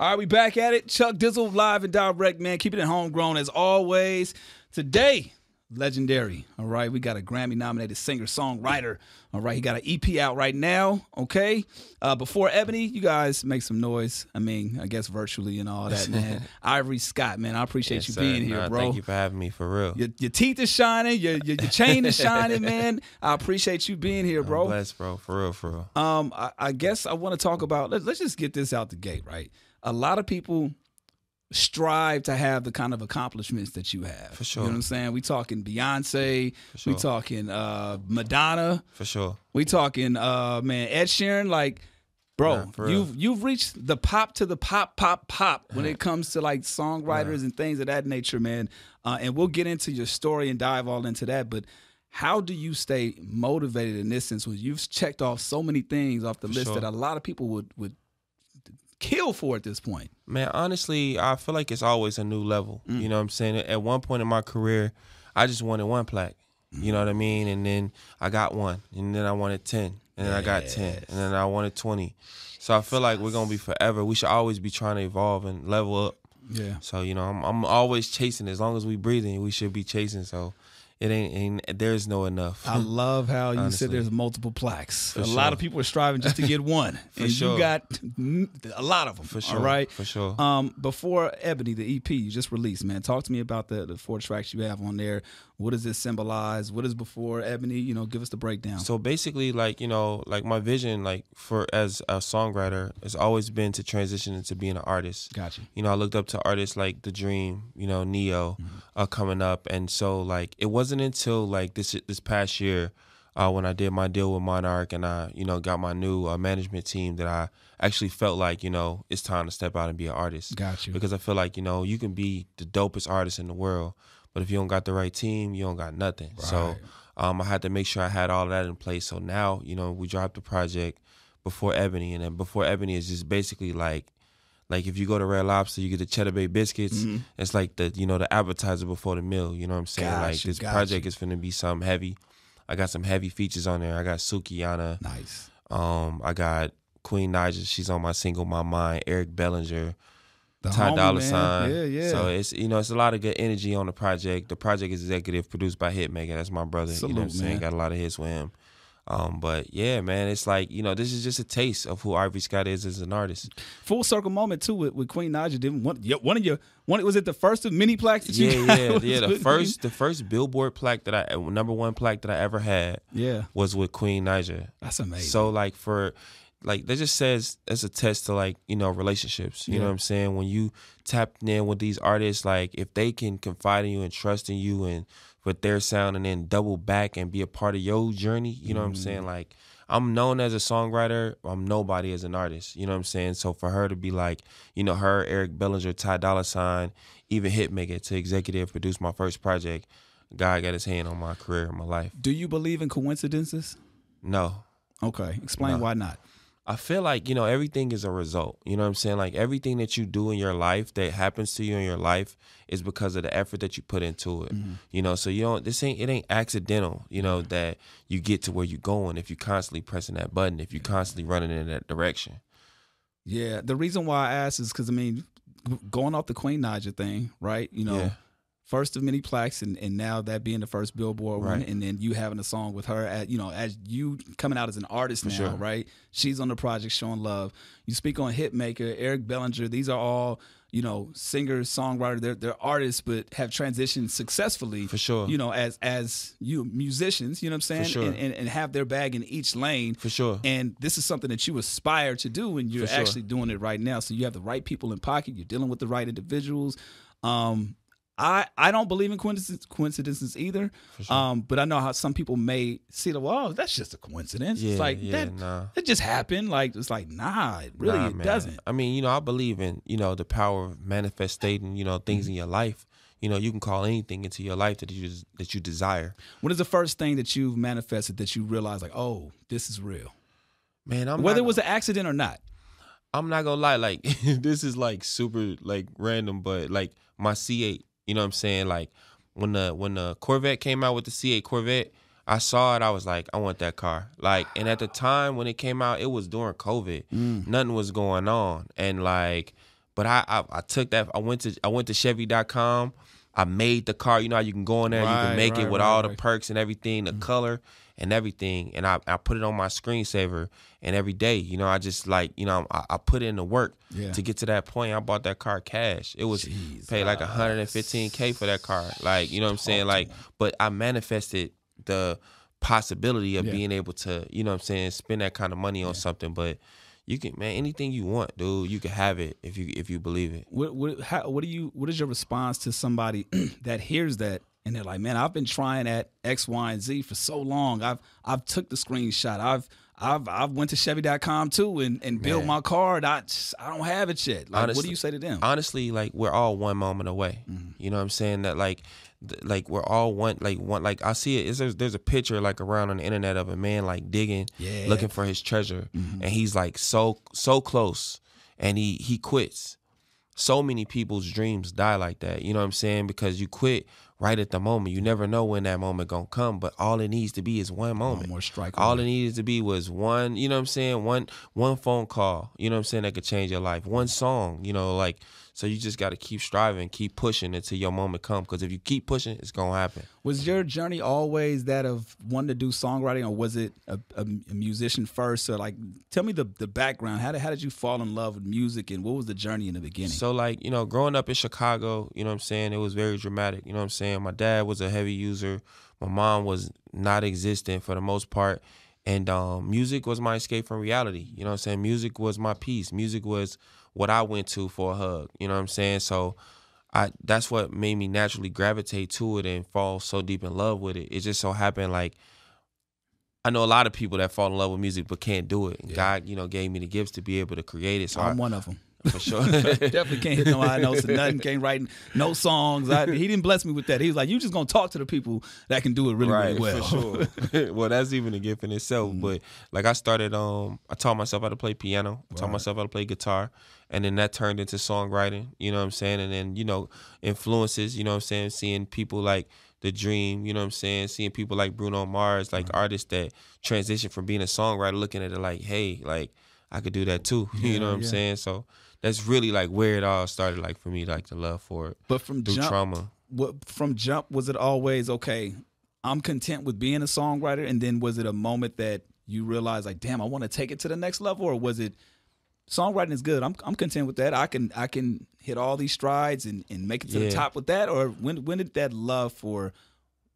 All right, we back at it. Chuck Dizzle live and direct, man. Keeping it homegrown as always. Today, legendary. All right, we got a Grammy-nominated singer-songwriter. All right, he got an EP out right now. Okay, before Ebony, you guys make some noise. I mean, I guess virtually and all that, man. Ivory Scott, man, I appreciate you being here, bro. Thank you for having me, for real. Your teeth is shining. Your chain is shining, man. I appreciate you being here, bro. I'm blessed, bro. For real. I guess I want to talk about. Let's just get this out the gate, right? A lot of people strive to have the kind of accomplishments that you have. For sure. You know what I'm saying? We talking Beyonce. For sure. We talking Madonna. For sure. We talking man, Ed Sheeran. Like, bro, you've reached the pop to the pop when it comes to like songwriters and things of that nature, man. And we'll get into your story and dive all into that. But how do you stay motivated in this sense when you've checked off so many things off the list that a lot of people would kill for at this point? Man, honestly, I feel like it's always a new level. You know what I'm saying? At one point in my career, I just wanted one plaque. You know what I mean? And then I got one. And then I wanted 10. And then I got 10. And then I wanted 20. So I feel like we're going to be forever. We should always be trying to evolve and level up. Yeah. So, you know, I'm always chasing. As long as we breathing, we should be chasing. So it ain't there's no enough. I love how you said there's multiple plaques. A lot of people are striving just to get one. And you got a lot of them. For sure. All right? For sure. Before Ebony, the EP you just released, man, talk to me about the 4 tracks you have on there. What does this symbolize? What is before Ebony? You know, give us the breakdown. So basically, like, you know, like my vision, like as a songwriter, has always been to transition into being an artist. Gotcha. You know, I looked up to artists like The Dream, you know, Neo, coming up, and so like it wasn't until like this past year when I did my deal with Monarch and I, you know, got my new management team that I actually felt like, you know, it's time to step out and be an artist. Got you. Because I feel like, you know, you can be the dopest artist in the world, but if you don't got the right team, you don't got nothing. Right. So I had to make sure I had all of that in place. So now, you know, we dropped the project Before Ebony, and then Before Ebony is just basically like if you go to Red Lobster, you get the Cheddar Bay biscuits. It's like the, you know, the appetizer before the meal. You know what I'm saying? This project is finna be something heavy. I got some heavy features on there. I got Sukiyana. Nice. I got Queen Naija. She's on my single My Mind. Eric Bellinger. Ty Dolla $ign. Yeah. So it's, you know, it's a lot of good energy on the project. The project is executive produced by Hitmaka. That's my brother. Salute, you know what I'm saying? Man. Got a lot of hits with him. But yeah, man, it's like, you know, this is just a taste of who Ivory Scott is as an artist. Full circle moment too with Queen Naija. Didn't was it the first of many plaques that you got? Yeah. The first Billboard plaque that I #1 plaque that I ever had was with Queen Naija. That's amazing. So like that just says it's a test to, like, you know, relationships. You know what I'm saying? When you tap in with these artists, like if they can confide in you and trust in you and with their sound and then double back and be a part of your journey, you know what I'm saying? Like, I'm known as a songwriter, I'm nobody as an artist, you know what I'm saying? So for her to be like, you know, her, Eric Bellinger, Ty Dolla $ign, even Hitmaka to executive produce my first project, God got his hand on my career and my life. Do you believe in coincidences? No. Okay, explain why not. I feel like, you know, everything is a result. You know what I'm saying? Like everything that you do in your life that happens to you in your life is because of the effort that you put into it. You know, so you don't, it ain't accidental, you know, that you get to where you're going if you're constantly pressing that button, if you're constantly running in that direction. Yeah, the reason why I asked is because, I mean, going off the Queen Naija thing, right? You know, first of many plaques, and now that being the first Billboard one, and then you having a song with her, as you coming out as an artist now, right? She's on the project showing love. You speak on Hitmaka, Eric Bellinger. These are all, you know, singers, songwriters. They're artists, but have transitioned successfully. For sure. You know, as you musicians, you know what I'm saying? For sure. And have their bag in each lane. For sure. And this is something that you aspire to do, and you're actually doing it right now. So you have the right people in pocket. You're dealing with the right individuals. I don't believe in coincidences either, sure. But I know how some people may see that, well, that's just a coincidence. It's like, it just happened. Like, it's like, nah, it really doesn't. I mean, you know, I believe in, you know, the power of manifesting, you know, things in your life. You know, you can call anything into your life that you desire. What is the first thing that you've manifested that you realize, like, oh, this is real? Man, whether it was an accident or not. I'm not gonna lie, like, this is like super like random, but like my C8. You know what I'm saying? Like when the Corvette came out with the C8 Corvette, I saw it. I was like, I want that car. Like, and at the time when it came out, it was during COVID. Nothing was going on, and like But I took that. I went to Chevy.com. I made the car. You know how you can go in there, you can make it with all the perks and everything, the color and everything. And I put it on my screensaver. And every day, you know, I just like, you know, I put in the work to get to that point. I bought that car cash. It was paid like $115K for that car. Like, you know what I'm saying? Like, but I manifested the possibility of being able to, you know what I'm saying, spend that kind of money on something. But you can, man, anything you want, dude, you can have it if you believe it. What is your response to somebody that hears that and they're like, man, I've been trying at X, Y, and Z for so long. I've took the screenshot. I've went to Chevy.com too and built my card. I don't have it yet. Like, honestly, what do you say to them? Honestly, like, we're all one moment away. You know what I'm saying? That like we're all one. Like I see it. There's a picture like around on the internet of a man like digging, looking for his treasure, and he's like so close, and he quits. So many people's dreams die like that. You know what I'm saying? Because you quit right at the moment. You never know when that moment gonna come, but all it needs to be is one moment. One more strike. All it needed to be was one, you know what I'm saying? One phone call, you know what I'm saying, that could change your life. One song, you know, like, so you just got to keep striving, keep pushing until your moment comes. Because if you keep pushing, it's going to happen. Was your journey always that of wanting to do songwriting, or was it a musician first? Or like, tell me the background. How did you fall in love with music, and what was the journey in the beginning? So like, you know, growing up in Chicago, you know what I'm saying, it was very dramatic. You know what I'm saying? My dad was a heavy user. My mom was not existent for the most part. And music was my escape from reality. You know what I'm saying? Music was my peace. Music was what I went to for a hug. You know what I'm saying? So that's what made me naturally gravitate to it and fall so deep in love with it. It just so happened, like, I know a lot of people that fall in love with music but can't do it. And God, you know, gave me the gifts to be able to create it. So I'm one of them. For sure. Definitely can't hit no high notes or nothing. Can't write no songs. He didn't bless me with that. He was like, you just going to talk to the people that can do it really well. For sure. Well, that's even a gift in itself. But like, I started, I taught myself how to play piano. I taught myself how to play guitar. And then that turned into songwriting, you know what I'm saying? And then, you know, influences, you know what I'm saying? Seeing people like The Dream, you know what I'm saying? Seeing people like Bruno Mars, like artists that transition from being a songwriter, looking at it like, hey, like, I could do that too. You know what I'm saying? So that's really like where it all started, like, for me, like, the love for it. But from through trauma. From jump, was it always, okay, I'm content with being a songwriter? And then was it a moment that you realized, like, damn, I want to take it to the next level? Or was it, songwriting is good, I'm content with that, I can hit all these strides and make it to the top with that? Or when did that love for,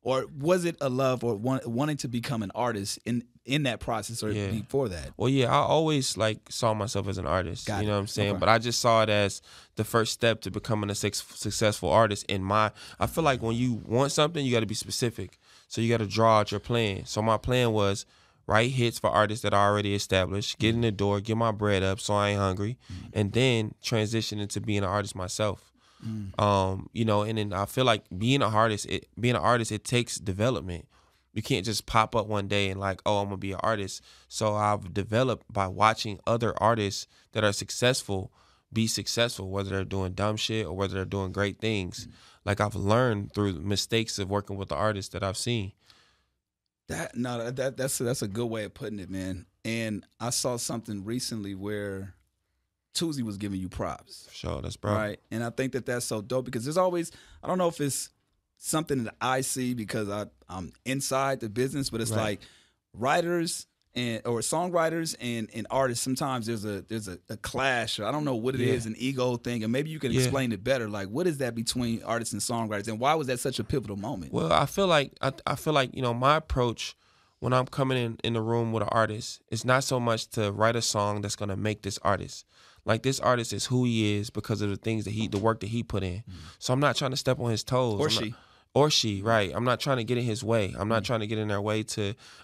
or was it a love or wanting to become an artist in that process, or before that? Well, I always like saw myself as an artist. You know what I'm saying? Okay. But I just saw it as the first step to becoming a successful artist. I feel like when you want something, you got to be specific. So you got to draw out your plan. So my plan was write hits for artists that are already established, get in the door, get my bread up so I ain't hungry, and then transition into being an artist myself. You know, and then I feel like being an artist, it takes development. You can't just pop up one day and like, oh, I'm gonna be an artist. So I've developed by watching other artists that are successful be successful, whether they're doing dumb shit or whether they're doing great things. Like, I've learned through mistakes of working with the artists that I've seen. That's a good way of putting it, man. And I saw something recently where Tuesday was giving you props. Sure, that's bro. Right. And I think that's so dope, because there's always, I don't know if it's something that I see because I'm inside the business, but it's like writers or songwriters and artists, sometimes there's a clash, or I don't know what it is, an ego thing, and maybe you can explain it better. Like, what is that between artists and songwriters, and why was that such a pivotal moment? Well, I feel like you know, my approach when I'm coming in the room with an artist, it's not so much to write a song that's gonna make this artist. Like, this artist is who he is because of the things that the work that he put in. So I'm not trying to step on his toes. Or she, right. I'm not trying to get in his way. I'm not trying to get in their way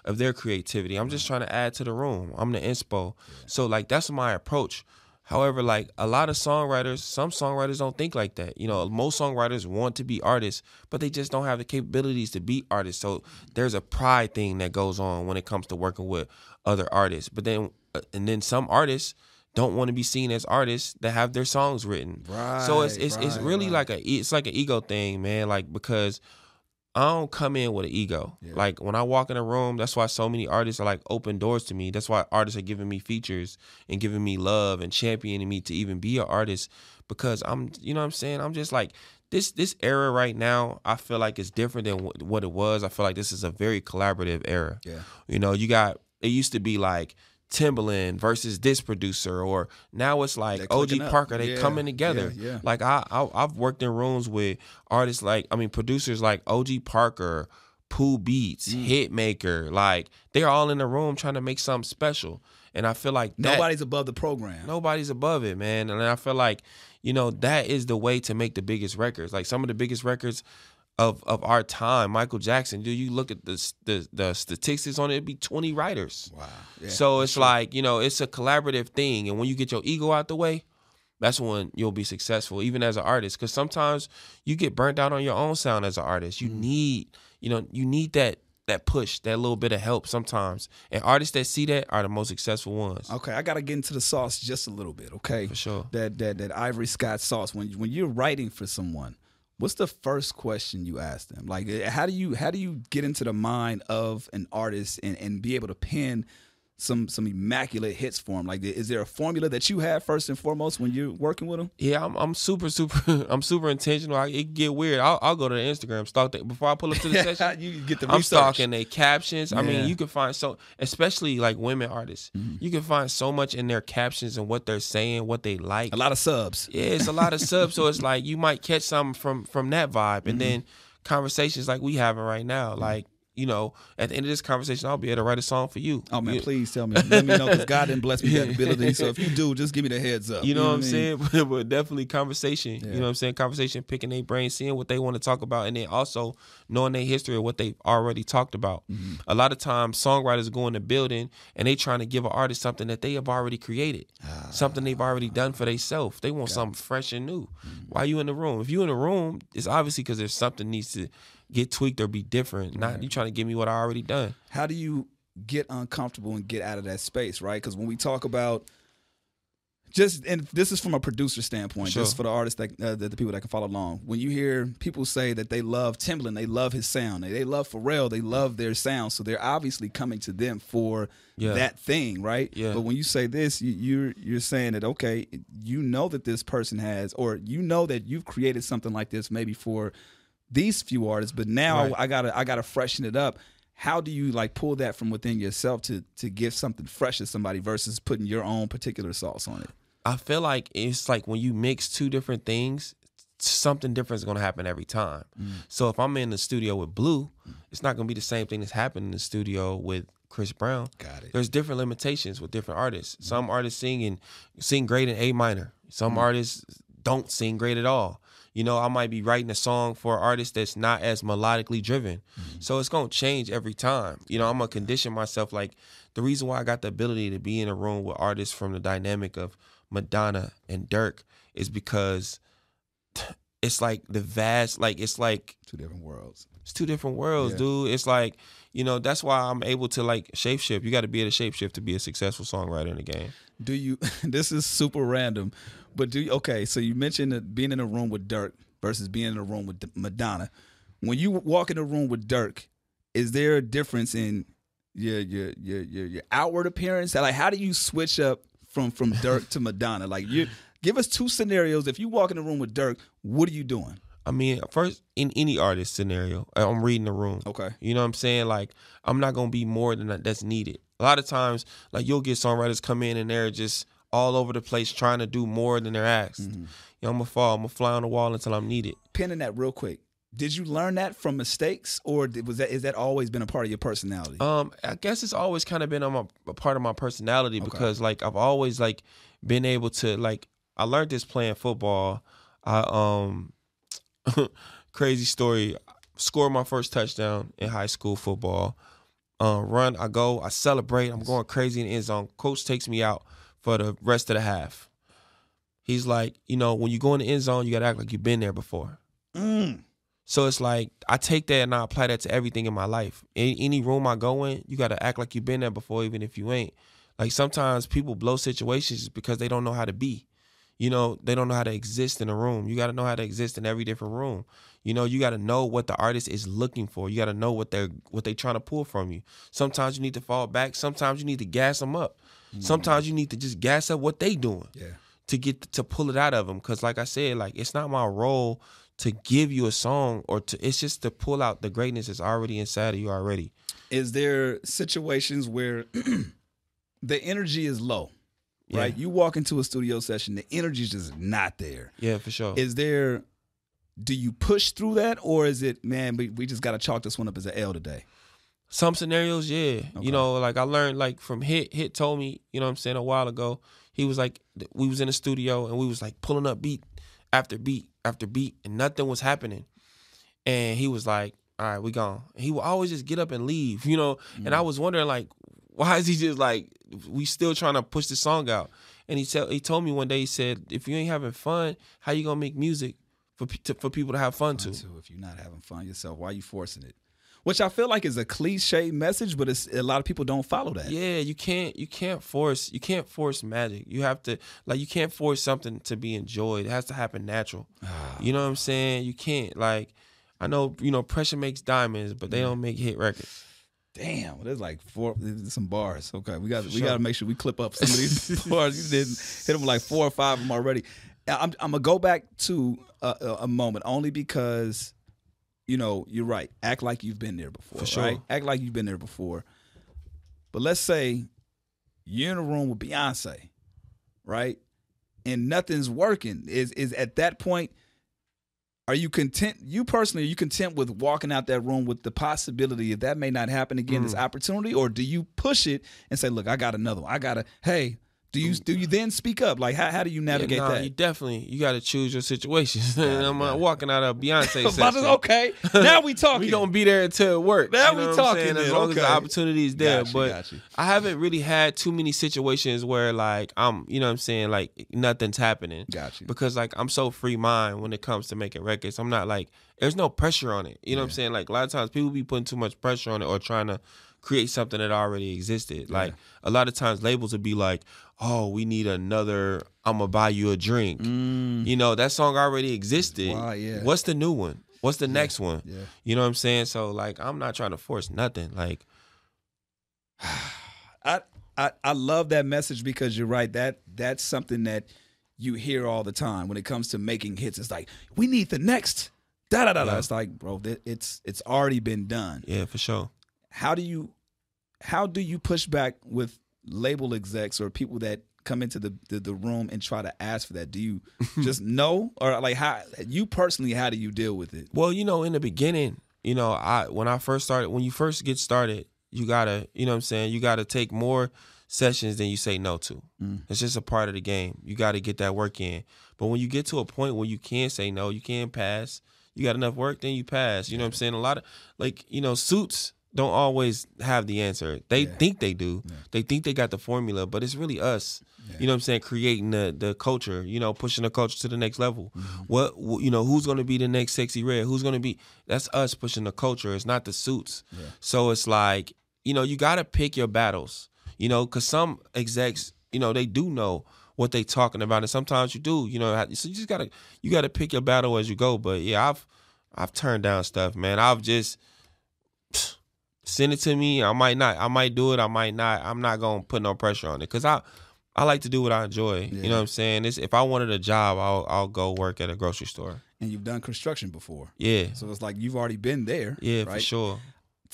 of their creativity. I'm just trying to add to the room. I'm the inspo. So, like, that's my approach. However, like, a lot of songwriters, some songwriters don't think like that. You know, most songwriters want to be artists, but they just don't have the capabilities to be artists. So there's a pride thing that goes on when it comes to working with other artists. But then some artists don't want to be seen as artists that have their songs written. Right. So it's really like an ego thing, man. Like, because I don't come in with an ego. Yeah. Like when I walk in a room, that's why so many artists are like open doors to me. That's why artists are giving me features and giving me love and championing me to even be an artist, because I'm, you know what I'm saying? I'm just like, this era right now, I feel like it's different than what it was. I feel like this is a very collaborative era. Yeah. You know, it used to be like Timbaland versus this producer, or now it's like OG Parker. They coming together. Yeah. Like I've worked in rooms with artists producers like OG Parker, Pooh Beats, Hitmaker. Like they're all in the room trying to make something special. And I feel like nobody's above the program. Nobody's above it, man. And I feel like, you know, that is the way to make the biggest records. Like some of the biggest records of our time, Michael Jackson, dude, you look at the statistics on it, it'd be 20 writers. Wow. Yeah, so it's like, you know, it's a collaborative thing. And when you get your ego out the way, that's when you'll be successful, even as an artist. Because sometimes you get burnt out on your own sound as an artist. You need that push, that little bit of help sometimes. And artists that see that are the most successful ones. Okay, I got to get into the sauce just a little bit, okay? For sure. That Ivory Scott sauce. When you're writing for someone, what's the first question you ask them? Like, how do you get into the mind of an artist and be able to pen some immaculate hits for them? Like, is there a formula that you have first and foremost when you're working with them? Yeah, I'm super I'm super intentional. It get weird. I'll go to the Instagram, stalk that before I pull up to the session. You get the I'm research. stalking their captions. Yeah. I mean, you can find especially like women artists. You can find so much in their captions and what they're saying, what they like. A lot of subs. Yeah, it's a lot of subs. So it's like you might catch something from that vibe, and then conversations like we having right now, like. You know, at the end of this conversation, I'll be able to write a song for you. Oh, man, please tell me. Let me know, because God didn't bless me with that ability. So if you do, just give me the heads up. You know what I'm saying? But definitely conversation. Yeah. You know what I'm saying? Conversation, picking their brain, seeing what they want to talk about, and then also knowing their history of what they've already talked about. A lot of times, songwriters go in the building, and they trying to give an artist something that they have already created, something they've already done for themselves. They want something fresh and new. Why are you in the room? If you in the room, it's obviously because there's something needs to get tweaked or be different. Not you trying to give me what I already done. How do you get uncomfortable and get out of that space, right? Because when we talk about and this is from a producer standpoint, just for the artists that the people that can follow along. When you hear people say that they love Timbaland, they love his sound, they love Pharrell, they love their sound, so they're obviously coming to them for that thing, right? Yeah. But when you say this, you're saying that, okay, you know that this person has, or you know that you've created something like this maybe for these few artists, but now I gotta freshen it up. How do you like pull that from within yourself to give something fresh to somebody versus putting your own particular sauce on it? I feel like it's like when you mix two different things, something different is gonna happen every time. So if I'm in the studio with Blue, it's not gonna be the same thing that's happening in the studio with Chris Brown. Got it. There's different limitations with different artists. Some artists sing great in A minor. Some artists don't sing great at all. You know, I might be writing a song for an artist that's not as melodically driven. So it's going to change every time. You know, I'm going to condition myself. Like, the reason why I got the ability to be in a room with artists from the dynamic of Madonna and Dirk is because it's like it's like two different worlds. It's two different worlds, dude. It's like, you know, that's why I'm able to like shapeshift. You got to be able to shapeshift to be a successful songwriter in the game. Do you, this is super random, but so you mentioned being in a room with Dirk versus being in a room with Madonna. When you walk in a room with Dirk, is there a difference in your outward appearance? Like, how do you switch up from Dirk to Madonna? Like, give us two scenarios. If you walk in a room with Dirk, what are you doing? I mean, first, in any artist scenario, I'm reading the room. Okay. You know what I'm saying? Like, I'm not going to be more than that's needed. A lot of times, like, you'll get songwriters come in and they're just all over the place trying to do more than they're asked. You know, I'm going to fall. I'm going to fly on the wall until I'm needed. Pinning that real quick. Did you learn that from mistakes, or is that always been a part of your personality? I guess it's always kind of been a part of my personality because, like, I've always, like, been able to, like, I learned this playing football. Crazy story. Scored my first touchdown in high school football. Run, I go, I celebrate. I'm going crazy in the end zone. Coach takes me out for the rest of the half. He's like, you know, when you go in the end zone, you got to act like you've been there before. So it's like, I take that and I apply that to everything in my life. In any room I go in, you got to act like you've been there before, even if you ain't. Like, sometimes people blow situations because they don't know how to be. You know, they don't know how to exist in a room. You got to know how to exist in every different room. You know, you got to know what the artist is looking for. You got to know what they're trying to pull from you. Sometimes you need to fall back. Sometimes you need to gas them up. Sometimes you need to just gas up what they doing to get to pull it out of them. Because like I said, like, it's not my role to give you a song it's just to pull out the greatness that's already inside of you already. Is there situations where the energy is low, right? You walk into a studio session, the energy is just not there. Yeah, for sure. Do you push through that, or is it, man, we just got to chalk this one up as an L today? Some scenarios, yeah. Okay. You know, like I learned like from Hit told me, you know what I'm saying, a while ago. He was like, we was in the studio and we was like pulling up beat after beat after beat and nothing was happening. And he was like, all right, we gone. He would always just get up and leave, you know. And I was wondering, like, why is he just like, we still trying to push the song out? And he told me one day, he said, if you ain't having fun, how you gonna make music for people to have fun too? If you're not having fun yourself, why are you forcing it? Which I feel like is a cliche message, but a lot of people don't follow that. Yeah, you can't force magic. You have to, like, you can't force something to be enjoyed. It has to happen natural. You know what I'm saying? You can't, like, I know, you know, pressure makes diamonds, but they don't make hit records. Damn, there's like some bars. Okay, we got to make sure we clip up some of these bars. You didn't hit them like 4 or 5 of them already. I'm gonna go back to a moment only because, you know, you're right. Act like you've been there before. For sure. Right? Act like you've been there before. But let's say you're in a room with Beyonce, right? And nothing's working. Is at that point, are you content? You personally, are you content with walking out that room with the possibility if that may not happen again, this opportunity? Or do you push it and say, look, I got another one. Hey, do you then speak up? Like, how do you navigate that? You got to choose your situations. I'm walking out of Beyonce session. Okay, now we talking. We gonna be there until it works. Now we talking. As long as the opportunity is there. But I haven't really had too many situations where, like, you know what I'm saying, like, nothing's happening. Gotcha. Because, like, I'm so free mind when it comes to making records. I'm not like, there's no pressure on it. You know what I'm saying? Like, a lot of times people be putting too much pressure on it or trying to create something that already existed. Like, a lot of times labels would be like, oh, we need another I'm gonna buy you a drink. You know, that song already existed. Wow, what's the new one? What's the next one? You know what I'm saying? So, like, I'm not trying to force nothing. Like, I love that message because you're right. That's something that you hear all the time when it comes to making hits. It's like, we need the next da-da-da-da. It's like, bro, it's already been done. Yeah, for sure. How do you push back with label execs or people that come into the room and try to ask for that? Do you just know, or like, how you personally, how do you deal with it? Well, you know, in the beginning, you know, when you first get started, you gotta, you know what I'm saying, you gotta take more sessions than you say no to. It's just a part of the game. You gotta get that work in. But when you get to a point where you can say no, you can pass, you got enough work, then you pass. You know what I'm saying? A lot of, like, you know, suits don't always have the answer. They think they do. They think they got the formula, but it's really us. You know what I'm saying? Creating the culture, you know, pushing the culture to the next level. What, you know, who's going to be the next Sexy Red? Who's going to be, that's us pushing the culture. It's not the suits. So it's like, you know, you got to pick your battles, you know, because some execs, you know, they do know what they talking about. And sometimes you do, you know, so you just got to pick your battle as you go. But yeah, I've turned down stuff, man. I've just, send it to me. I might do it. I might not. I'm not going to put no pressure on it because I like to do what I enjoy. You know what I'm saying? If I wanted a job, I'll go work at a grocery store. And you've done construction before. Yeah. So it's like you've already been there. Yeah, right? For sure.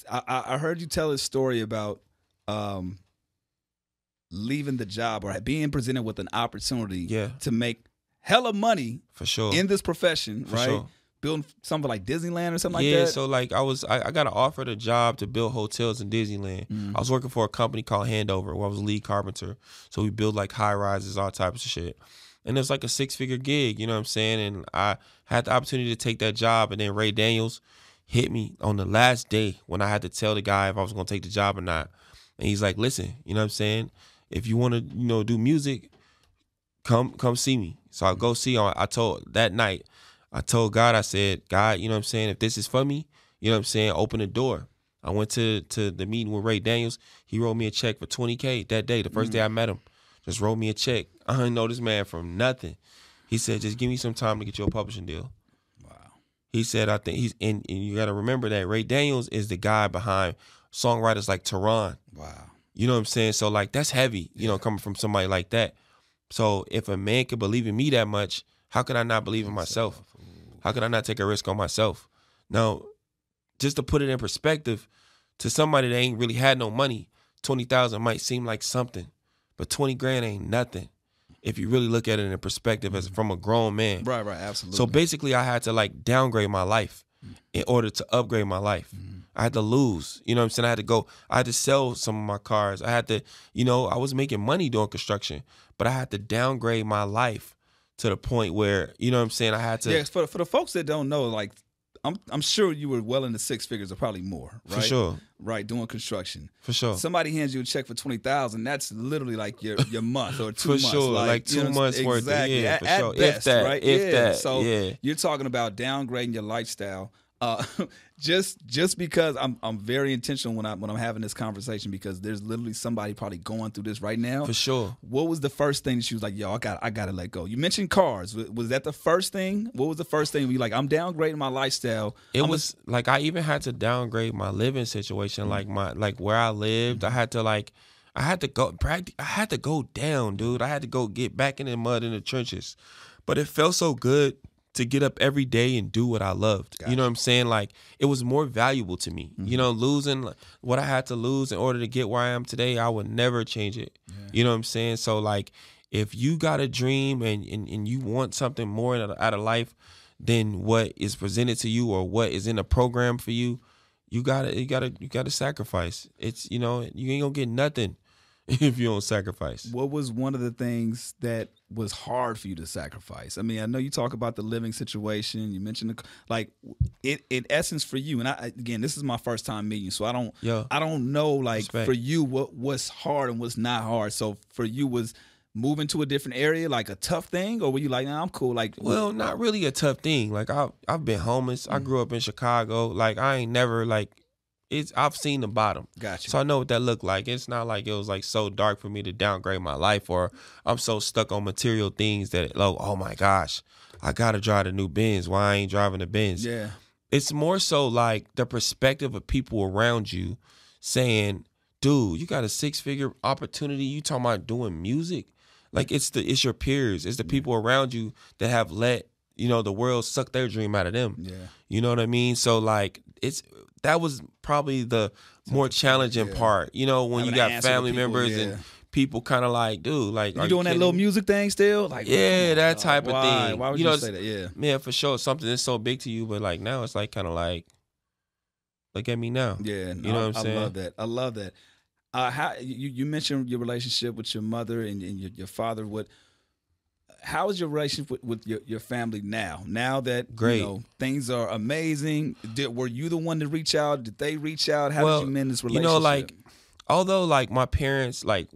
I heard you tell a story about leaving the job or being presented with an opportunity to make hella money for sure in this profession, for right? Sure. Building something like Disneyland or something like that? Yeah, so like I got offered a job to build hotels in Disneyland. I was working for a company called Handover where I was a lead carpenter. So we build like high rises, all types of shit. And it was like a 6-figure gig, you know what I'm saying? And I had the opportunity to take that job, and then Ray Daniels hit me on the last day when I had to tell the guy if I was gonna take the job or not. And he's like, listen, you know what I'm saying? If you wanna, you know, do music, come see me. So I go see him. I told God, I said, God, you know what I'm saying? If this is for me, you know what I'm saying? Open the door. I went to the meeting with Ray Daniels. He wrote me a check for $20K that day, the first day I met him. Just wrote me a check. I didn't know this man from nothing. He said, just give me some time to get you a publishing deal. Wow. He said, I think he's and you got to remember that Ray Daniels is the guy behind songwriters like Tehran. Wow. You know what I'm saying? So like that's heavy, you know, coming from somebody like that. So if a man could believe in me that much, how could I not believe in myself? How could I not take a risk on myself? Now, just to put it in perspective, to somebody that ain't really had no money, 20,000 might seem like something, but 20 grand ain't nothing if you really look at it in perspective as from a grown man. Right, absolutely. So basically I had to like downgrade my life in order to upgrade my life. I had to lose, you know what I'm saying? I had to sell some of my cars. I had to, you know, I was making money doing construction, but I had to downgrade my life to the point where, you know what I'm saying, I had to. Yeah, for the folks that don't know, like, I'm sure you were well into six figures or probably more, right? For sure. Right, doing construction. For sure. Somebody hands you a check for 20,000, that's literally like your month or 2 months. For sure, like 2 months worth. Exactly. Yeah, for at sure. Best, if that, right? If that, So yeah. You're talking about downgrading your lifestyle. Just because I'm very intentional when I'm having this conversation, because there's literally somebody probably going through this right now. For sure. What was the first thing that she was like, yo, I gotta let go? You mentioned cars. Was that the first thing? What was the first thing where you like, I'm downgrading my lifestyle? It was like I even had to downgrade my living situation, like where I lived. I had to go down, dude. I had to go get back in the mud in the trenches. But it felt so good to get up every day and do what I loved. Gotcha. You know what I'm saying? Like, it was more valuable to me. You know, losing what I had to lose in order to get where I am today, I would never change it. Yeah. You know what I'm saying? So, like, if you got a dream and you want something more out of life than what is presented to you or what is in the program for you, you gotta sacrifice. It's, you know, you ain't gonna get nothing if you don't sacrifice. What was one of the things that was hard for you to sacrifice? I mean, I know you talk about the living situation. You mentioned in essence for you. And again, this is my first time meeting you, so I don't know like respect. For you what's hard and what's not hard. So for you, was moving to a different area like a tough thing, or were you like, nah, I'm cool? Like, well, not really a tough thing. Like I've been homeless. I grew up in Chicago. Like I ain't never like. I've seen the bottom. Gotcha. So I know what that looked like. It's not like it was like so dark for me to downgrade my life, or I'm so stuck on material things that, oh my gosh, I gotta drive the new Benz. Why I ain't driving the Benz? Yeah. It's more so like the perspective of people around you saying, dude, you got a 6-figure opportunity. You talking about doing music? Like it's your peers. It's the people around you that have let, you know, the world suck their dream out of them. Yeah. You know what I mean? So like that was probably the more challenging part, you know, when you got family members and people kind of like, dude, like, you doing that little music thing still? Like, yeah, that type of thing. Why would you say that? Yeah, for sure. Something that's so big to you, but like now it's like kind of like, look at me now. Yeah, you know what I'm saying? I love that. How you mentioned your relationship with your mother and your father. How is your relationship with your family now? Now that great. You know, things are amazing. Were you the one to reach out? Did they reach out? How did you mend this relationship? You know, like, although like my parents like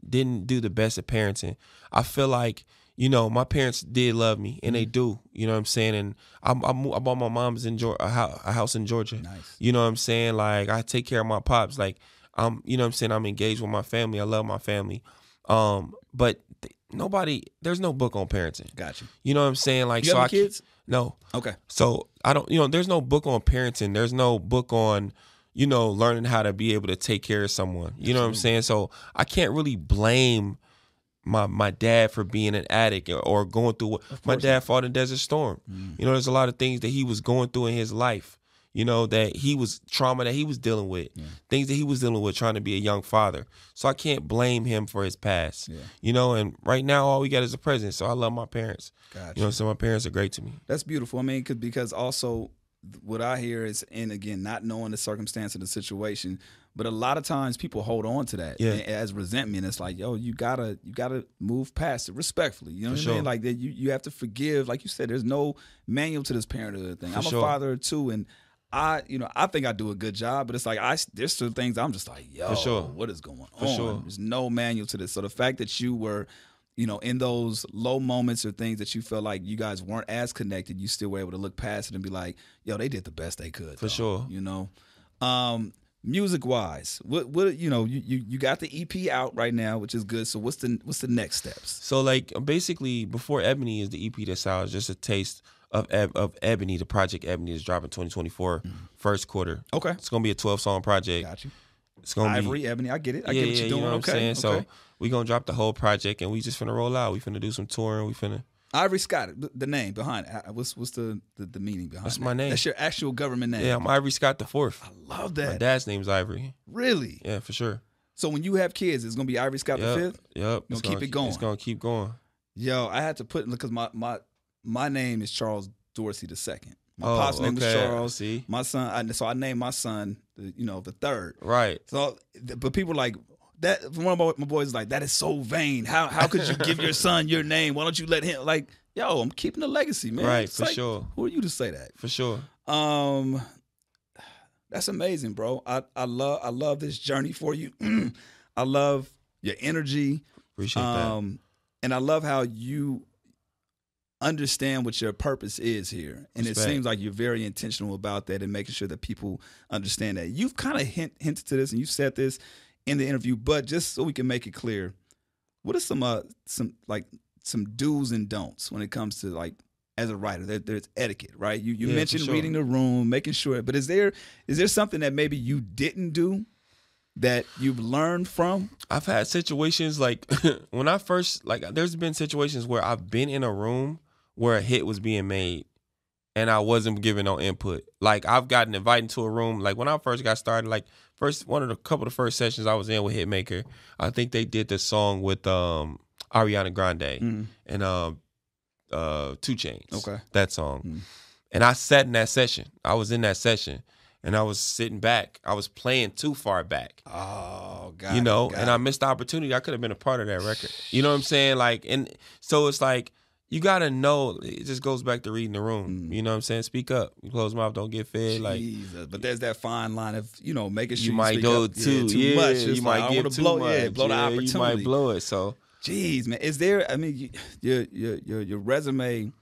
didn't do the best at parenting, I feel like, you know, my parents did love me, and they do. You know what I'm saying? And I bought my mom's a house in Georgia. Nice. You know what I'm saying? Like I take care of my pops. Like you know what I'm saying? I'm engaged with my family. I love my family. But there's no book on parenting. Gotcha. You know what I'm saying? Like, you have kids? No. Okay. So I don't, you know, there's no book on parenting. There's no book on, you know, learning how to be able to take care of someone. You know what I'm saying? So I can't really blame my dad for being an addict or going through what my dad fought in Desert Storm. You know, there's a lot of things that he was going through in his life. You know, that he was trauma that he was dealing with, things that he was dealing with trying to be a young father. So I can't blame him for his past, you know, and right now all we got is a present. So I love my parents. Gotcha. You know, so my parents are great to me. That's beautiful. I mean, because also what I hear is, and again, not knowing the circumstance of the situation, but a lot of times people hold on to that as resentment. It's like, yo, you gotta move past it respectfully. You know what I mean? Like that, you have to forgive. Like you said, there's no manual to this parenthood thing. I'm a father too, and I think I do a good job, but it's like there's some things I'm just like, yo, what is going on? There's no manual to this. So the fact that you were, you know, in those low moments or things that you felt like you guys weren't as connected, you still were able to look past it and be like, yo, they did the best they could. For sure. You know? music wise, what you got the EP out right now, which is good. So what's the next steps? So like basically before Ebony is the EP that's out. It's just a taste of Ebony, the project Ebony is dropping 2024 first quarter. Okay, it's gonna be a 12-song project. Got you. It's gonna Ivory, be Ebony. I get it. I get what you're doing. You know what I'm saying? Okay. So we gonna drop the whole project and we just finna roll out. We finna do some touring. We finna. Ivory Scott, the name behind it. What's the meaning behind That's that? my name. That's your actual government name. Yeah, I'm Ivory Scott the Fourth. I love that. My dad's name's Ivory. Really? Yeah, for sure. So when you have kids, it's gonna be Ivory Scott the Fifth. Yep. Gonna keep it going. It's gonna keep going. Yo, I had to put because my name is Charles Dorsey II. My pop's name was Charles. See, my son. So I named my son, the third. Right. So, but people like that. One of my boys is like, that is so vain. How could you give your son your name? Why don't you let him? Like, yo, I'm keeping the legacy, man. Right, it's for sure. Who are you to say that? For sure. That's amazing, bro. I love this journey for you. I love your energy. Appreciate that. And I love how you understand what your purpose is here. And Respect. It seems like you're very intentional about that and making sure that people understand that. You've kind of hinted to this and you said this in the interview, but just so we can make it clear, what are some do's and don'ts when it comes to like as a writer? There's etiquette, right? You mentioned reading the room, making sure, but is there something that maybe you didn't do that you've learned from? I've had situations like when I first there's been situations where I've been in a room where a hit was being made and I wasn't giving no input. Like I've gotten invited to a room, like when I first got started, like couple of the first sessions I was in with Hitmaka, I think they did this song with Ariana Grande and 2 Chainz. Okay. That song. And I sat in that session. I was in that session and I was sitting back. I was playing too far back. Oh, God. And I missed the opportunity. I could have been a part of that record. You know what I'm saying? Like, and so it's like, you got to know, it just goes back to reading the room. You know what I'm saying? Speak up. You close mouth, don't get fed. Jesus. Like, but there's that fine line of, making sure you might go too much. You might give too much. Blow the opportunity. You might blow it. So, jeez, man. Is there, your resume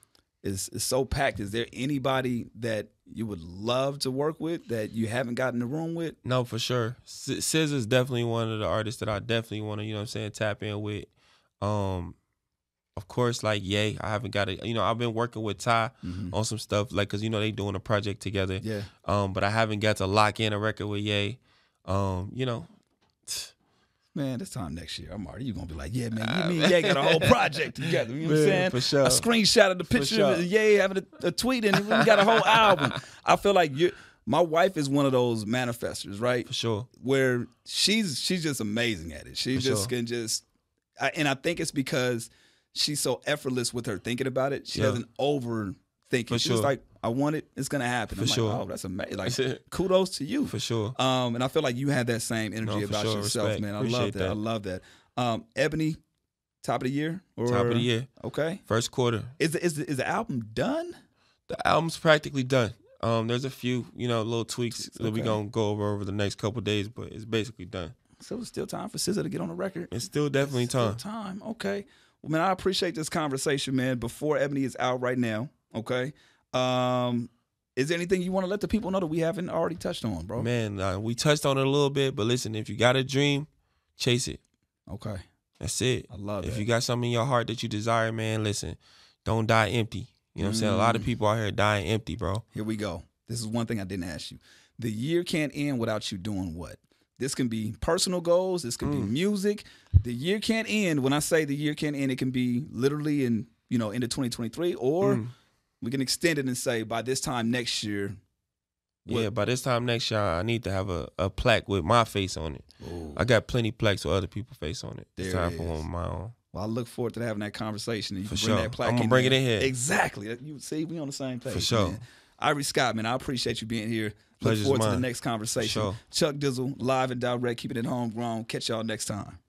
is so packed. Is there anybody that you would love to work with that you haven't gotten in the room with? No, for sure. SZA's definitely one of the artists that I definitely want to, tap in with. Of course, like Ye, I haven't got it. I've been working with Ty on some stuff, like, cause they doing a project together. Yeah. But I haven't got to lock in a record with Ye. Man, this time next year, I'm already gonna be like, yeah, man, you got a whole project together. You know what I'm saying? For sure. A screenshot of the picture of Ye having a tweet, and we got a whole album. I feel like my wife is one of those manifestors, right? For sure. Where she's just amazing at it. She and I think it's because she's so effortless with her thinking about it. She doesn't overthink it. She's just like, I want it, it's gonna happen. I'm like, oh, that's amazing. Like, kudos to you. For sure. And I feel like you had that same energy about yourself, Respect. Man. I love that. I love that. Ebony, top of the year? Top of the year. Okay. First quarter. Is the album done? The album's practically done. There's a few, little tweaks that we're gonna go over the next couple of days, but it's basically done. So it's still time for SZA to get on the record? It's still definitely time. Still time. Okay. Well, man, I appreciate this conversation, man. Before Ebony is out right now, okay? Is there anything you want to let the people know that we haven't already touched on, bro? Man, we touched on it a little bit, but listen, if you got a dream, chase it. Okay. That's it. I love it. If you got something in your heart that you desire, man, listen, don't die empty. You know what I'm saying? A lot of people out here dying empty, bro. Here we go. This is one thing I didn't ask you. The year can't end without you doing what? This can be personal goals. This can be music. The year can't end. When I say the year can't end, it can be literally into 2023, or we can extend it and say by this time next year. Yeah, by this time next year, I need to have a plaque with my face on it. Ooh. I got plenty plaques with other people's face on it. It's time for one of my own. Well, I look forward to having that conversation. And you for can bring sure. That plaque I'm going to bring it in here. Exactly. You see, we on the same page. For sure. Man. Ivory Scott, man, I appreciate you being here. Pleasure's Look forward mine. to the next conversation. Sure. Chuck Dizzle, live and direct, keeping it homegrown. Catch y'all next time.